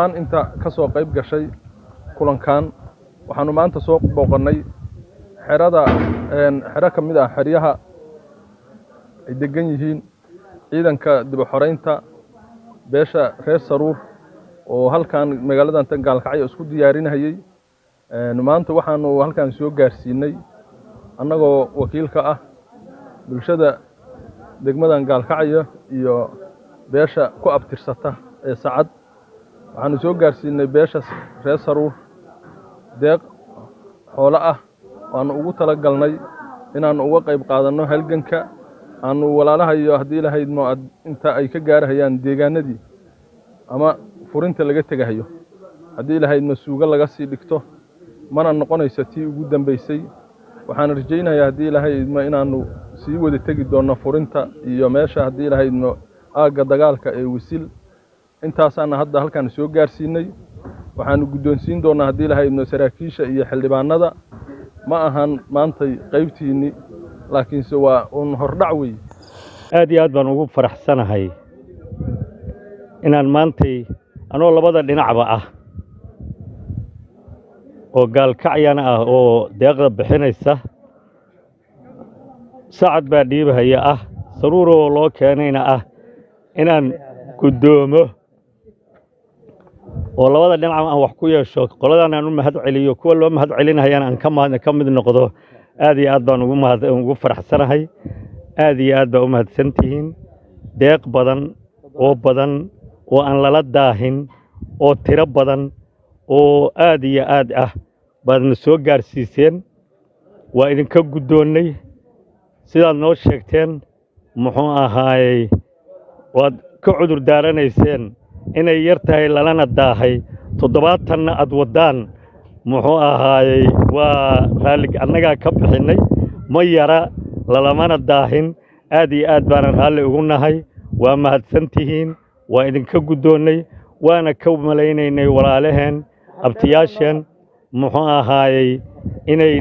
inta ka soo qayb gashay kulankan waxaanu maanta soo booqanay xero ka mid ah xeryaha ay degan yihiin ciidanka dib u xoreynta beesha reer Saruur oo halkan magaalada Gaalkacyo isku diyaarinayay maanta waxaanu halkan soo gaarsiinay annagoo wakiilka ah bulshada degmadan Gaalkacyo iyo beesha ku abtirsata ee Sacad waxaanu soo gaarsiinay beesha reer Saruur deeq xoolo ah waanu ugu tala galnay inaan uga qayb qaadano halganka aanu walaalaha iyo hadii Ilaahay inta ay ka gaarayaan deegaanadii ama furinta laga tagayo hadii Ilaahay suuga laga sii dhigto mana noqonayso tii ugu dambeysay waxaan rajaynayaa hadii Ilaahay inaanu sii wada tagi doono furinta iyo meesha hadii Ilaahay aaga dagaalka ee wisil intaasana hadda halkan soo gaarsiinay waxaanu guddoonsiin doonaa hadii Ilaahay saraakiisha iyo xildhibaanada ma ahan maanta qaybtiini laakiin waa hordhac weey aad iyo aad baan ugu faraxsanahay inaan maantay anoo labada dhinacba ah oo Gaalkacyana ah oo deeqda bixinaysa Sacad baa dhiibahaya ah Saruur oo loo keenayna ah inaan gudoomo oo labada dhinac aan wax ku yeesho qoladana aan u mahad celiyo kuwa loo mahad celinayana aan ka mid noqdo aad iyo aad baan ugu faraxsanahay aad iyo aad baa u mahadsantihiin deeq badan oo aan lala daahin oo tiro badan oo aad iyo aad ah baadna soo gaarsiiseen waa idinka guddoonnay sidaad noo sheegteen muxuu ahaayay waad ka cudur daaranayseen inay yar tahay lalana daahay 70 aad wadaan muxuu ahaayay waa raalig annaga ka bixinay ma yara lalamana daahin aad iyo aad baan raalli ugu nahay waa mahadsantihiin waa idinka guddoonnay waana ka maleynaynay walaalaheen abtiyaasheen muxuu ahaayay inay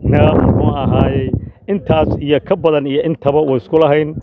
muxuu ahaayay intaas iyo ka badan iyo intaba way isku lahayn